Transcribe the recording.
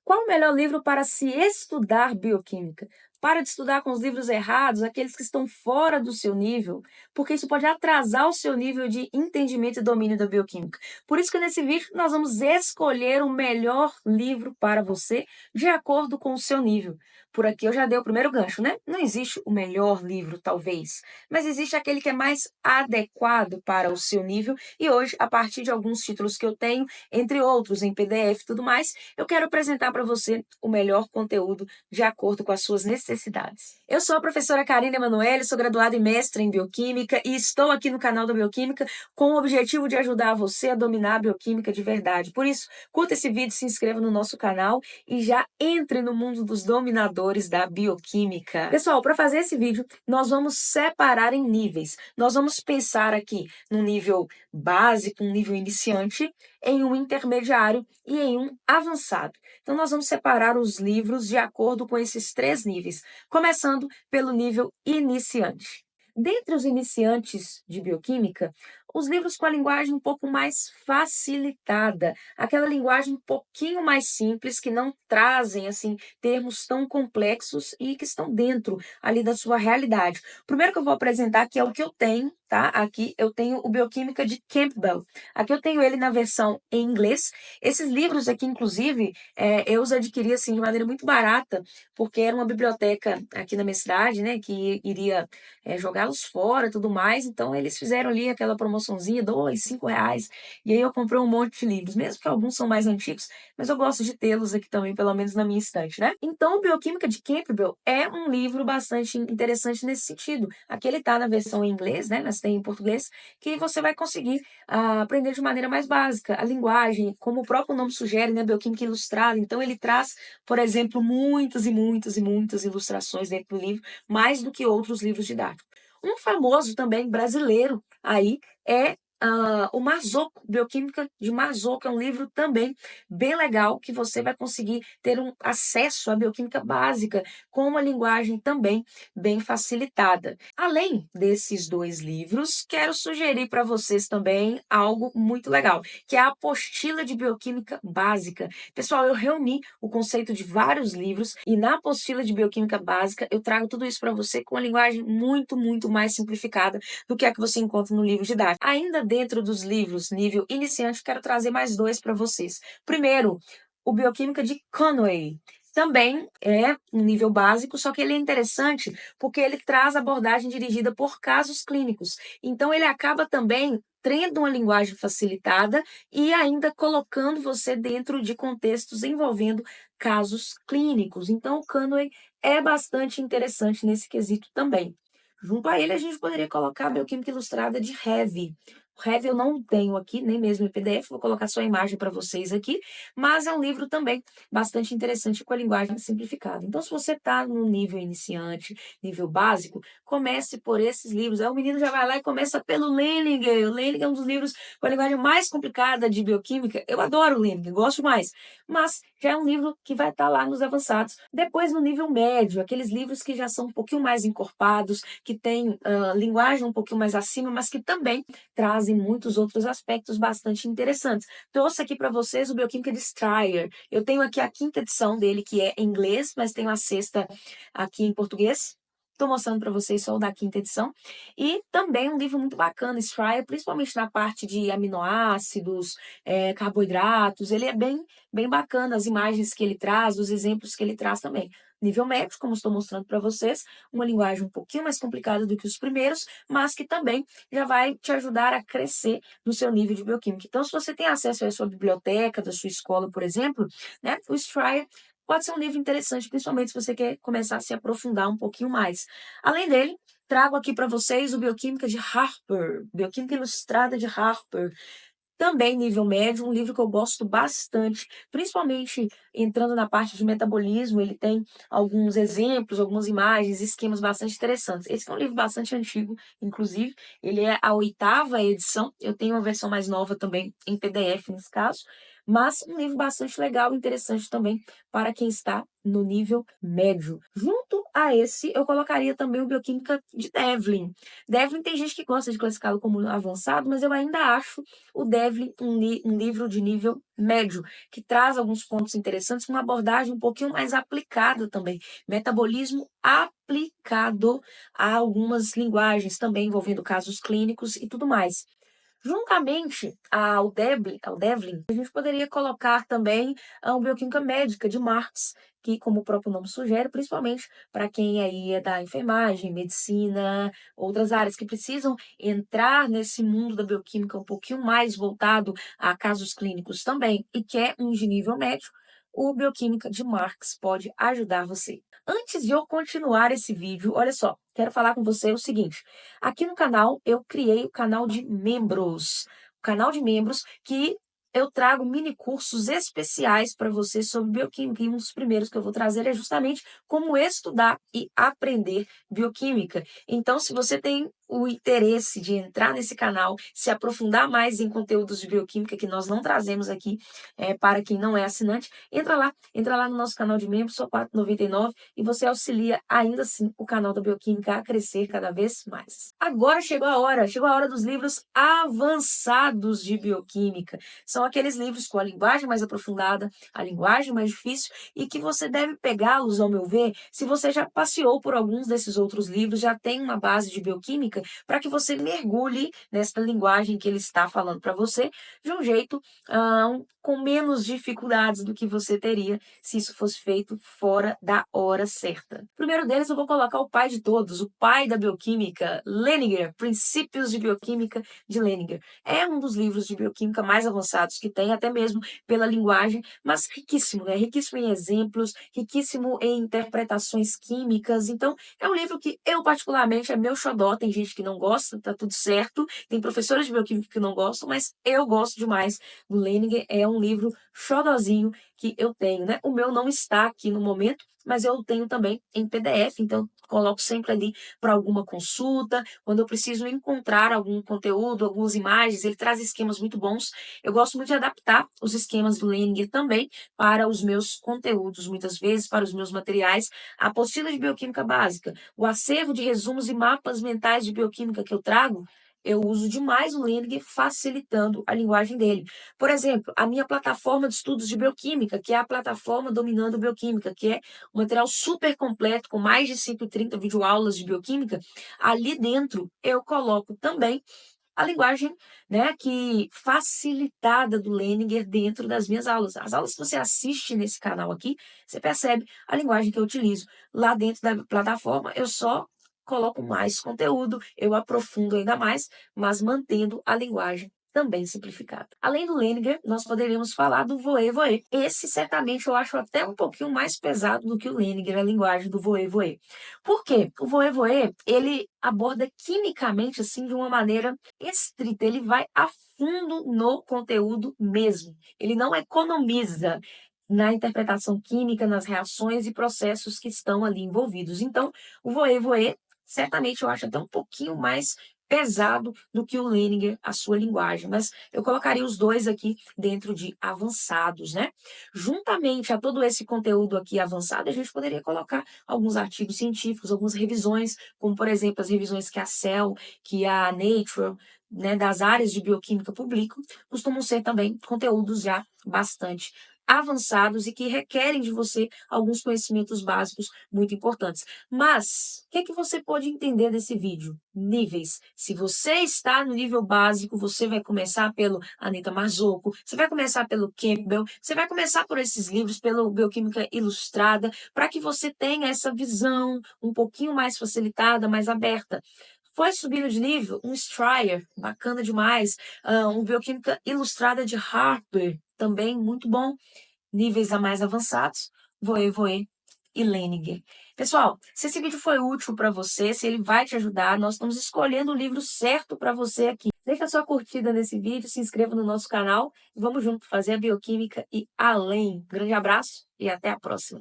Qual o melhor livro para se estudar bioquímica? Para de estudar com os livros errados, aqueles que estão fora do seu nível, porque isso pode atrasar o seu nível de entendimento e domínio da bioquímica. Por isso que nesse vídeo nós vamos escolher o melhor livro para você, de acordo com o seu nível. Por aqui eu já dei o primeiro gancho, né? Não existe o melhor livro, talvez, mas existe aquele que é mais adequado para o seu nível. E hoje, a partir de alguns títulos que eu tenho, entre outros em PDF e tudo mais, eu quero apresentar para você o melhor conteúdo de acordo com as suas necessidades. Eu sou a professora Karina Emanuele, sou graduada e mestra em Bioquímica e estou aqui no canal da Bioquímica com o objetivo de ajudar você a dominar a bioquímica de verdade. Por isso, curta esse vídeo, se inscreva no nosso canal e já entre no mundo dos dominadores da bioquímica. Pessoal, para fazer esse vídeo, nós vamos separar em níveis. Nós vamos pensar aqui no nível básico, um nível iniciante, em um intermediário e em um avançado. Então, nós vamos separar os livros de acordo com esses três níveis, começando pelo nível iniciante. Dentre os iniciantes de bioquímica, os livros com a linguagem um pouco mais facilitada, aquela linguagem um pouquinho mais simples, que não trazem assim termos tão complexos e que estão dentro ali da sua realidade. O primeiro que eu vou apresentar aqui é o que eu tenho, tá? Aqui eu tenho o Bioquímica de Campbell. Aqui eu tenho ele na versão em inglês. Esses livros aqui, inclusive, eu os adquiri assim de maneira muito barata, porque era uma biblioteca aqui na minha cidade, né, que iria jogá-los fora e tudo mais. Então eles fizeram ali aquela promoçãozinha, R$ 2, R$ 5. E aí eu comprei um monte de livros, mesmo que alguns são mais antigos, mas eu gosto de tê-los aqui também, pelo menos na minha estante, né? Então, o Bioquímica de Campbell é um livro bastante interessante nesse sentido. Aqui ele tá na versão em inglês, né, mas tem em português, que você vai conseguir aprender de maneira mais básica a linguagem, como o próprio nome sugere, né, Bioquímica Ilustrada. Então, ele traz, por exemplo, muitas e muitas e muitas ilustrações dentro do livro, mais do que outros livros didáticos. Um famoso também brasileiro aí é o Marzocco, Bioquímica de Marzocco, é um livro também bem legal, que você vai conseguir ter um acesso à bioquímica básica com uma linguagem também bem facilitada. Além desses dois livros, quero sugerir para vocês também algo muito legal, que é a apostila de bioquímica básica. Pessoal, eu reuni o conceito de vários livros e na apostila de bioquímica básica eu trago tudo isso para você com uma linguagem muito, muito mais simplificada do que a que você encontra no livro didático. Ainda dentro dos livros nível iniciante, quero trazer mais dois para vocês. Primeiro, o Bioquímica de Conway. Também é um nível básico, só que ele é interessante porque ele traz abordagem dirigida por casos clínicos. Então, ele acaba também tendo uma linguagem facilitada e ainda colocando você dentro de contextos envolvendo casos clínicos. Então, o Conway é bastante interessante nesse quesito também. Junto a ele, a gente poderia colocar a Bioquímica Ilustrada de Heve. O Heve eu não tenho aqui, nem mesmo em PDF, vou colocar só a imagem para vocês aqui, mas é um livro também bastante interessante com a linguagem simplificada. Então, se você está no nível iniciante, nível básico, comece por esses livros. Aí o menino já vai lá e começa pelo Leninger. O Leninger é um dos livros com a linguagem mais complicada de bioquímica. Eu adoro o Leninger, gosto mais. Mas já é um livro que vai estar lá nos avançados. Depois, no nível médio, aqueles livros que já são um pouquinho mais encorpados, que têm linguagem um pouquinho mais acima, mas que também trazem muitos outros aspectos bastante interessantes. Trouxe aqui para vocês o Bioquímica de Stryer. Eu tenho aqui a quinta edição dele, que é em inglês, mas tenho a sexta aqui em português. Estou mostrando para vocês só o da quinta edição. E também um livro muito bacana, Stryer, principalmente na parte de aminoácidos, carboidratos. Ele é bem bacana, as imagens que ele traz, os exemplos que ele traz também. Nível médio, como estou mostrando para vocês, uma linguagem um pouquinho mais complicada do que os primeiros, mas que também já vai te ajudar a crescer no seu nível de bioquímica. Então, se você tem acesso à sua biblioteca, da sua escola, por exemplo, né, o Stryer pode ser um livro interessante, principalmente se você quer começar a se aprofundar um pouquinho mais. Além dele, trago aqui para vocês o Bioquímica de Harper, Bioquímica Ilustrada de Harper. Também nível médio, um livro que eu gosto bastante, principalmente entrando na parte de metabolismo. Ele tem alguns exemplos, algumas imagens, esquemas bastante interessantes. Esse é um livro bastante antigo, inclusive, ele é a 8ª edição. Eu tenho uma versão mais nova também em PDF nesse caso, mas um livro bastante legal e interessante também para quem está no nível médio. Junto a esse, eu colocaria também o Bioquímica de Devlin. Devlin tem gente que gosta de classificá-lo como avançado, mas eu ainda acho o Devlin um livro de nível médio, que traz alguns pontos interessantes, com uma abordagem um pouquinho mais aplicada também. Metabolismo aplicado a algumas linguagens, também envolvendo casos clínicos e tudo mais. Juntamente ao Devlin, a gente poderia colocar também a Bioquímica Médica de Marx, que, como o próprio nome sugere, principalmente para quem aí é da enfermagem, medicina, outras áreas que precisam entrar nesse mundo da bioquímica um pouquinho mais voltado a casos clínicos também e quer um de nível médio, o Bioquímica de Marx pode ajudar você. Antes de eu continuar esse vídeo, olha só, quero falar com você o seguinte. Aqui no canal eu criei o canal de membros. O canal de membros que eu trago mini cursos especiais para você sobre bioquímica. E um dos primeiros que eu vou trazer é justamente como estudar e aprender bioquímica. Então, se você tem o interesse de entrar nesse canal, se aprofundar mais em conteúdos de bioquímica que nós não trazemos aqui para quem não é assinante, entra lá no nosso canal de membros, só R$ 4,99 e você auxilia ainda assim o canal da Bioquímica a crescer cada vez mais. Agora chegou a hora dos livros avançados de bioquímica. São aqueles livros com a linguagem mais aprofundada, a linguagem mais difícil e que você deve pegá-los, ao meu ver, se você já passeou por alguns desses outros livros, já tem uma base de bioquímica, para que você mergulhe nessa linguagem que ele está falando para você de um jeito com menos dificuldades do que você teria se isso fosse feito fora da hora certa. O primeiro deles eu vou colocar o pai de todos, o pai da bioquímica, Leninger, Princípios de Bioquímica de Leninger. É um dos livros de bioquímica mais avançados que tem, até mesmo pela linguagem, mas riquíssimo, né? Riquíssimo em exemplos, riquíssimo em interpretações químicas. Então, é um livro que eu, particularmente, é meu xodó. Tem gente que não gosta, tá tudo certo. Tem professores de bioquímica que não gostam, mas eu gosto demais do Leninger. É um livro xodozinho que eu tenho, né? O meu não está aqui no momento, mas eu tenho também em PDF, então coloco sempre ali para alguma consulta, quando eu preciso encontrar algum conteúdo, algumas imagens, ele traz esquemas muito bons. Eu gosto muito de adaptar os esquemas do Leninger também para os meus conteúdos, muitas vezes para os meus materiais. A apostila de bioquímica básica, o acervo de resumos e mapas mentais de bioquímica que eu trago, eu uso demais o Leninger, facilitando a linguagem dele. Por exemplo, a minha plataforma de estudos de bioquímica, que é a plataforma Dominando Bioquímica, que é um material super completo, com mais de 130 videoaulas de bioquímica, ali dentro eu coloco também a linguagem, né, que facilitada do Leninger dentro das minhas aulas. As aulas que você assiste nesse canal aqui, você percebe a linguagem que eu utilizo. Lá dentro da plataforma, eu só coloco mais conteúdo, eu aprofundo ainda mais, mas mantendo a linguagem também simplificada. Além do Leninger, nós poderíamos falar do Voe-Voe. Esse, certamente, eu acho até um pouquinho mais pesado do que o Leninger, a linguagem do Voe-Voe. Por quê? O Voe-Voe, ele aborda quimicamente, assim, de uma maneira estrita. Ele vai a fundo no conteúdo mesmo. Ele não economiza na interpretação química, nas reações e processos que estão ali envolvidos. Então, o Voe-Voe, certamente, eu acho até um pouquinho mais pesado do que o Leninger, a sua linguagem, mas eu colocaria os dois aqui dentro de avançados, né? Juntamente a todo esse conteúdo aqui avançado, a gente poderia colocar alguns artigos científicos, algumas revisões, como, por exemplo, as revisões que a Cell, que a Nature, né, das áreas de bioquímica publicam, costumam ser também conteúdos já bastante avançados e que requerem de você alguns conhecimentos básicos muito importantes. Mas, o que é que você pode entender desse vídeo? Níveis. Se você está no nível básico, você vai começar pelo Anita Marzocco, você vai começar pelo Campbell, você vai começar por esses livros, pelo Bioquímica Ilustrada, para que você tenha essa visão um pouquinho mais facilitada, mais aberta. Foi subindo de nível, um Stryer, bacana demais, um Bioquímica Ilustrada de Harper, também muito bom. Níveis a mais avançados, Voe e Leninger. Pessoal, se esse vídeo foi útil para você, se ele vai te ajudar, nós estamos escolhendo o livro certo para você aqui. Deixa a sua curtida nesse vídeo, se inscreva no nosso canal e vamos junto fazer a bioquímica e além. Grande abraço e até a próxima.